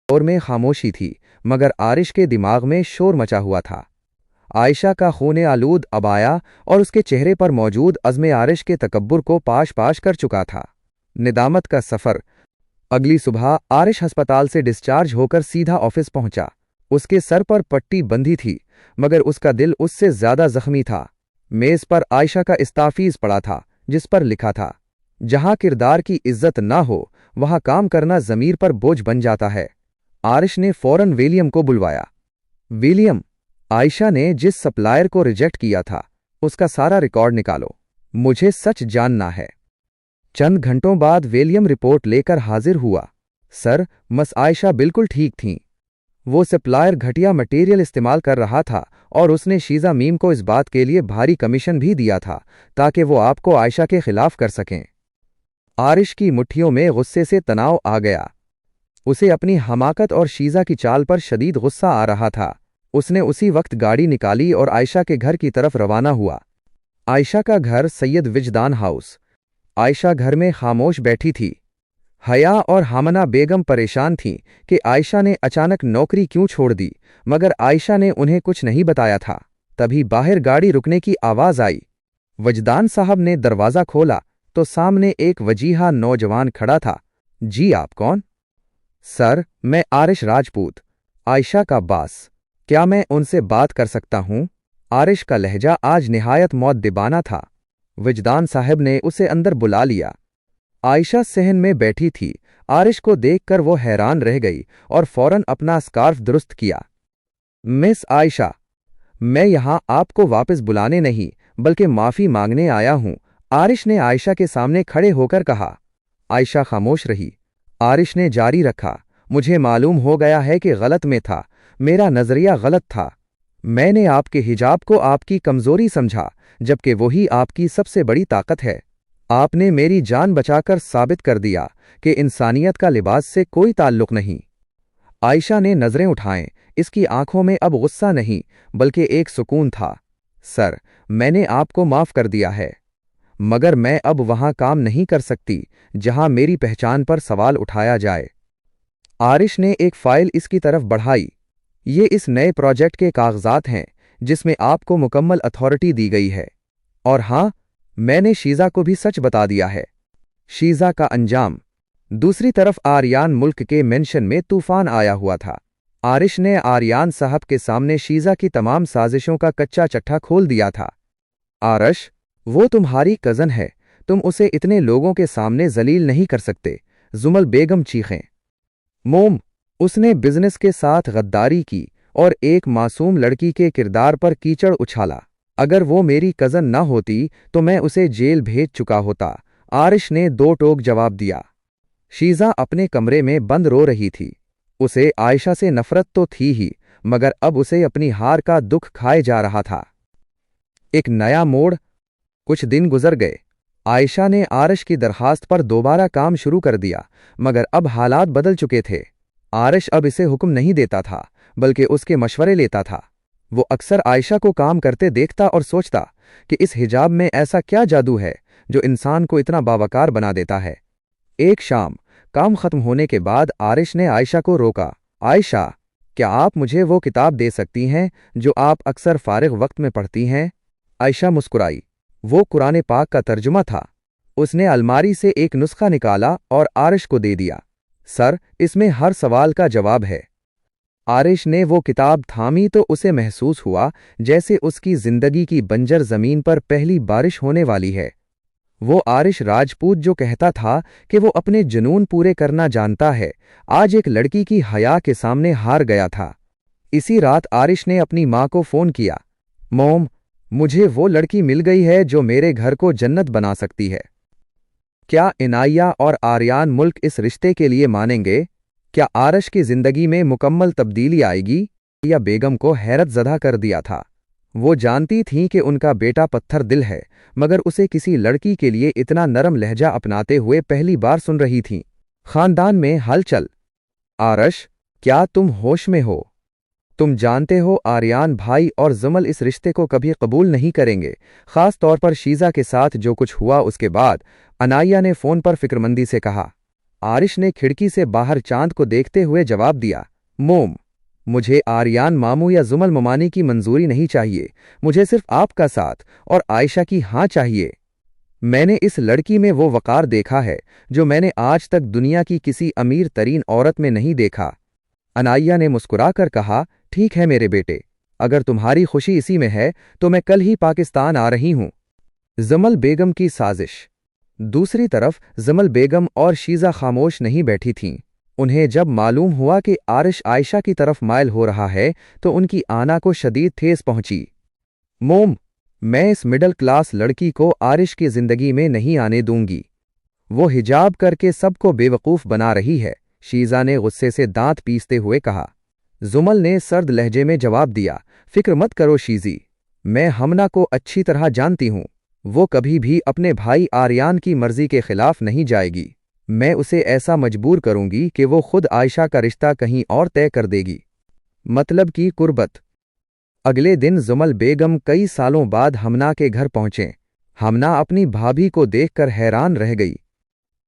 दौर में खामोशी थी, मगर आरिश के दिमाग में शोर मचा हुआ था। आयशा का खून आलूद अबाया और उसके चेहरे पर मौजूद अज़्म आरिश के तकब्बुर को पाश पाश कर चुका था। निदामत का सफ़र। अगली सुबह आरिश अस्पताल से डिस्चार्ज होकर सीधा ऑफिस पहुंचा। उसके सर पर पट्टी बंधी थी, मगर उसका दिल उससे ज्यादा जख्मी था। मेज पर आयशा का इस्ताफीज पड़ा था, जिस पर लिखा था, जहां किरदार की इज्जत ना हो वहां काम करना ज़मीर पर बोझ बन जाता है। आरिश ने फौरन विलियम को बुलवाया। विलियम, आयशा ने जिस सप्लायर को रिजेक्ट किया था उसका सारा रिकॉर्ड निकालो, मुझे सच जानना है। चंद घंटों बाद विलियम रिपोर्ट लेकर हाजिर हुआ। सर, मस आयशा बिल्कुल ठीक थीं। वो सप्लायर घटिया मटेरियल इस्तेमाल कर रहा था और उसने शीजा मीम को इस बात के लिए भारी कमीशन भी दिया था ताकि वो आपको आयशा के खिलाफ कर सकें। आरिश की मुट्ठियों में गुस्से से तनाव आ गया। उसे अपनी हमाकत और शीजा की चाल पर शदीद गुस्सा आ रहा था। उसने उसी वक्त गाड़ी निकाली और आयशा के घर की तरफ रवाना हुआ। आयशा का घर सैयद विजदान हाउस। आयशा घर में खामोश बैठी थी। हया और हामना बेगम परेशान थीं कि आयशा ने अचानक नौकरी क्यों छोड़ दी, मगर आयशा ने उन्हें कुछ नहीं बताया था। तभी बाहर गाड़ी रुकने की आवाज आई। वजदान साहब ने दरवाज़ा खोला तो सामने एक वजीहा नौजवान खड़ा था। जी, आप कौन? सर, मैं आरिश राजपूत, आयशा का बास। क्या मैं उनसे बात कर सकता हूँ? आरिश का लहजा आज निहायत मौद्दिबाना था। विजदान साहब ने उसे अंदर बुला लिया। आयशा सहन में बैठी थी। आरिश को देखकर वो हैरान रह गई और फौरन अपना स्कार्फ दुरुस्त किया। मिस आयशा, मैं यहां आपको वापस बुलाने नहीं बल्कि माफी मांगने आया हूं, आरिश ने आयशा के सामने खड़े होकर कहा। आयशा खामोश रही। आरिश ने जारी रखा, मुझे मालूम हो गया है कि गलत में था, मेरा नजरिया गलत था। मैंने आपके हिजाब को आपकी कमजोरी समझा, जबकि वही आपकी सबसे बड़ी ताकत है। आपने मेरी जान बचाकर साबित कर दिया कि इंसानियत का लिबास से कोई ताल्लुक नहीं। आयशा ने नजरें उठाएं। इसकी आंखों में अब गुस्सा नहीं बल्कि एक सुकून था। सर, मैंने आपको माफ कर दिया है, मगर मैं अब वहां काम नहीं कर सकती जहां मेरी पहचान पर सवाल उठाया जाए। आरिश ने एक फाइल इसकी तरफ बढ़ाई। ये इस नए प्रोजेक्ट के कागजात हैं जिसमें आपको मुकम्मल अथॉरिटी दी गई है। और हां, मैंने शीजा को भी सच बता दिया है। शीजा का अंजाम। दूसरी तरफ आर्यान मुल्क के मेंशन में तूफान आया हुआ था। आरिश ने आर्यान साहब के सामने शीजा की तमाम साजिशों का कच्चा चट्टा खोल दिया था। आरश, वो तुम्हारी कज़न है, तुम उसे इतने लोगों के सामने जलील नहीं कर सकते। जुमल बेगम चीखें। मोम, उसने बिजनेस के साथ गद्दारी की और एक मासूम लड़की के किरदार पर कीचड़ उछाला। अगर वो मेरी कज़न न होती तो मैं उसे जेल भेज चुका होता, आरिश ने दो टोक जवाब दिया। शीजा अपने कमरे में बंद रो रही थी। उसे आयशा से नफरत तो थी ही, मगर अब उसे अपनी हार का दुख खाए जा रहा था। एक नया मोड़। कुछ दिन गुजर गए। आयशा ने आरिश की दरखास्त पर दोबारा काम शुरू कर दिया, मगर अब हालात बदल चुके थे। आरिश अब इसे हुक्म नहीं देता था बल्कि उसके मशवरे लेता था। वो अक्सर आयशा को काम करते देखता और सोचता कि इस हिजाब में ऐसा क्या जादू है जो इंसान को इतना बावकार बना देता है। एक शाम काम खत्म होने के बाद आरिश ने आयशा को रोका। आयशा, क्या आप मुझे वो किताब दे सकती हैं जो आप अक्सर फारिग वक्त में पढ़ती हैं? आयशा मुस्कुराई। वो कुरान पाक का तर्जुमा था। उसने अलमारी से एक नुस्खा निकाला और आरिश को दे दिया। सर, इसमें हर सवाल का जवाब है। आरिश ने वो किताब थामी तो उसे महसूस हुआ जैसे उसकी जिंदगी की बंजर जमीन पर पहली बारिश होने वाली है। वो आरिश राजपूत जो कहता था कि वो अपने जुनून पूरे करना जानता है, आज एक लड़की की हया के सामने हार गया था। इसी रात आरिश ने अपनी माँ को फोन किया। मोम, मुझे वो लड़की मिल गई है जो मेरे घर को जन्नत बना सकती है। क्या इनाया और आर्यान मुल्क इस रिश्ते के लिए मानेंगे? क्या आरिश की जिंदगी में मुकम्मल तब्दीली आएगी? या बेगम को हैरत ज़दा कर दिया था। वो जानती थीं कि उनका बेटा पत्थर दिल है, मगर उसे किसी लड़की के लिए इतना नरम लहजा अपनाते हुए पहली बार सुन रही थीं। खानदान में हलचल। आरिश, क्या तुम होश में हो? तुम जानते हो आर्यान भाई और जुमल इस रिश्ते को कभी कबूल नहीं करेंगे, खास तौर पर शीजा के साथ जो कुछ हुआ उसके बाद। अनाया ने फोन पर फिक्रमंदी से कहा। आरिश ने खिड़की से बाहर चांद को देखते हुए जवाब दिया, मोम, मुझे आर्यान मामू या जुमल ममानी की मंजूरी नहीं चाहिए, मुझे सिर्फ आपका साथ और आयशा की हाँ चाहिए। मैंने इस लड़की में वो वकार देखा है जो मैंने आज तक दुनिया की किसी अमीर तरीन औरत में नहीं देखा। अनाया ने मुस्कुराकर कहा, ठीक है मेरे बेटे, अगर तुम्हारी खुशी इसी में है तो मैं कल ही पाकिस्तान आ रही हूं। जमल बेगम की साजिश। दूसरी तरफ जमल बेगम और शीजा खामोश नहीं बैठी थीं। उन्हें जब मालूम हुआ कि आरिश आयशा की तरफ माइल हो रहा है तो उनकी आना को शदीद ठेस पहुंची। मोम, मैं इस मिडिल क्लास लड़की को आरिश की जिंदगी में नहीं आने दूंगी। वो हिजाब करके सबको बेवकूफ बना रही है, शीजा ने गुस्से से दांत पीसते हुए कहा। जुमल ने सर्द लहजे में जवाब दिया, फिक्र मत करो शीजी, मैं हमना को अच्छी तरह जानती हूं। वो कभी भी अपने भाई आर्यान की मर्जी के खिलाफ नहीं जाएगी। मैं उसे ऐसा मजबूर करूंगी कि वो खुद आयशा का रिश्ता कहीं और तय कर देगी। मतलब की कुर्बत। अगले दिन जुमल बेगम कई सालों बाद हमना के घर पहुंचे। हमना अपनी भाभी को देखकर हैरान रह गई।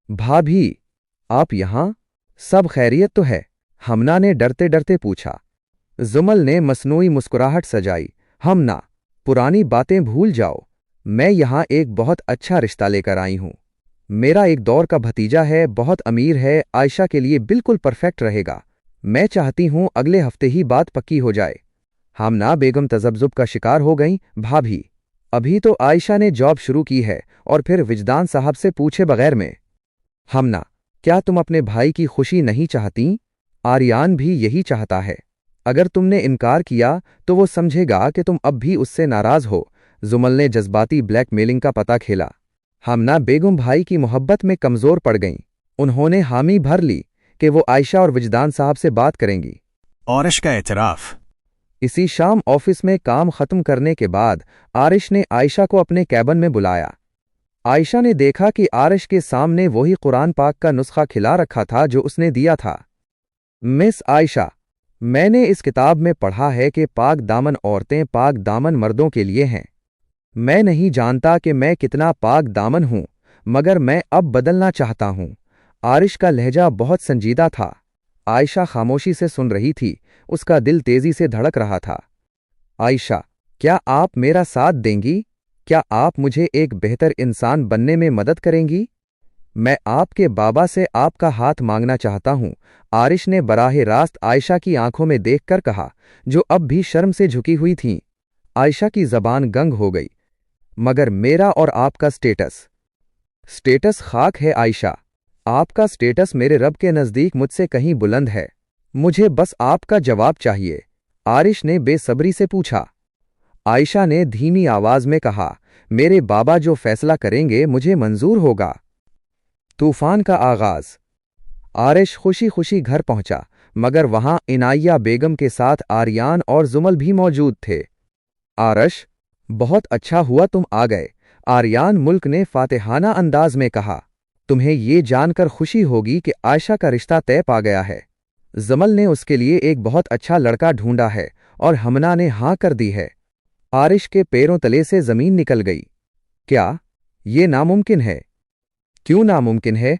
भाभी, आप यहां? सब खैरियत तो है? हमना ने डरते डरते पूछा। जुमल ने मसनूई मुस्कुराहट सजाई, हमना, पुरानी बातें भूल जाओ, मैं यहां एक बहुत अच्छा रिश्ता लेकर आई हूं। मेरा एक दौर का भतीजा है, बहुत अमीर है, आयशा के लिए बिल्कुल परफेक्ट रहेगा। मैं चाहती हूं अगले हफ्ते ही बात पक्की हो जाए। हमना बेगम तजब्जुब का शिकार हो गईं, भाभी, अभी तो आयशा ने जॉब शुरू की है और फिर विजदान साहब से पूछे बगैर में। हमना, क्या तुम अपने भाई की खुशी नहीं चाहती? आर्यान भी यही चाहता है। अगर तुमने इनकार किया तो वो समझेगा कि तुम अब भी उससे नाराज हो। जुमल ने जज्बाती ब्लैकमेलिंग का पता खेला। हमना बेगम भाई की मोहब्बत में कमजोर पड़ गईं। उन्होंने हामी भर ली कि वो आयशा और विजदान साहब से बात करेंगी। आरिश का एतराफ। इसी शाम ऑफिस में काम खत्म करने के बाद आरिश ने आयशा को अपने कैबिन में बुलाया। आयशा ने देखा कि आरिश के सामने वही कुरान पाक का नुस्खा खिला रखा था जो उसने दिया था। मिस आयशा, मैंने इस किताब में पढ़ा है कि पाक दामन औरतें पाक दामन मर्दों के लिए हैं। मैं नहीं जानता कि मैं कितना पाक दामन हूं, मगर मैं अब बदलना चाहता हूं। आरिश का लहजा बहुत संजीदा था। आयशा खामोशी से सुन रही थी, उसका दिल तेजी से धड़क रहा था। आयशा, क्या आप मेरा साथ देंगी? क्या आप मुझे एक बेहतर इंसान बनने में मदद करेंगी? मैं आपके बाबा से आपका हाथ मांगना चाहता हूं, आरिश ने बराह रास्त आयशा की आंखों में देखकर कहा, जो अब भी शर्म से झुकी हुई थीं। आयशा की जबान गंग हो गई। मगर मेरा और आपका स्टेटस? स्टेटस खाक है आयशा। आपका स्टेटस मेरे रब के नजदीक मुझसे कहीं बुलंद है। मुझे बस आपका जवाब चाहिए, आरिश ने बेसब्री से पूछा। आयशा ने धीमी आवाज में कहा, मेरे बाबा जो फैसला करेंगे मुझे मंजूर होगा। तूफान का आगाज। आरिश खुशी खुशी घर पहुंचा, मगर वहां इनाया बेगम के साथ आर्यान और जुमल भी मौजूद थे। आरिश, बहुत अच्छा हुआ तुम आ गए, आर्यान मुल्क ने फातिहाना अंदाज में कहा। तुम्हें ये जानकर खुशी होगी कि आयशा का रिश्ता तय पा गया है। जमल ने उसके लिए एक बहुत अच्छा लड़का ढूंढा है और हमना ने हां कर दी है। आरिश के पैरों तले से जमीन निकल गई। क्या ये नामुमकिन है? क्यों नामुमकिन है?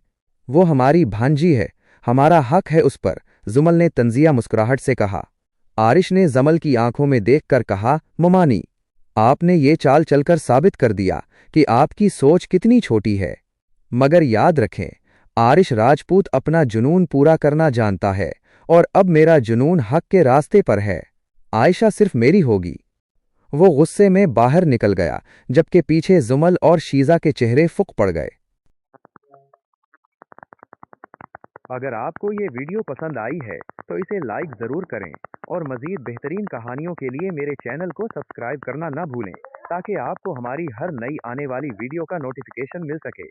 वो हमारी भांजी है, हमारा हक है उस पर, जुमल ने तंजिया मुस्कुराहट से कहा। आरिश ने जमल की आंखों में देखकर कहा, ममानी, आपने ये चाल चलकर साबित कर दिया कि आपकी सोच कितनी छोटी है। मगर याद रखें, आरिश राजपूत अपना जुनून पूरा करना जानता है और अब मेरा जुनून हक के रास्ते पर है। आयशा सिर्फ मेरी होगी। वो गुस्से में बाहर निकल गया, जबकि पीछे जुमल और शीजा के चेहरे फुक पड़ गए। अगर आपको ये वीडियो पसंद आई है तो इसे लाइक ज़रूर करें और मज़ीद बेहतरीन कहानियों के लिए मेरे चैनल को सब्सक्राइब करना ना भूलें, ताकि आपको हमारी हर नई आने वाली वीडियो का नोटिफिकेशन मिल सके।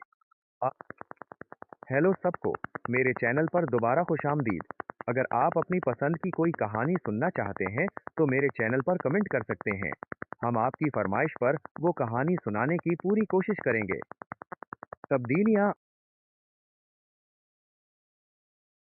हेलो सबको, मेरे चैनल पर दोबारा खुशामदीद। अगर आप अपनी पसंद की कोई कहानी सुनना चाहते हैं तो मेरे चैनल पर कमेंट कर सकते हैं। हम आपकी फरमाइश पर वो कहानी सुनाने की पूरी कोशिश करेंगे। तब्दीलियाँ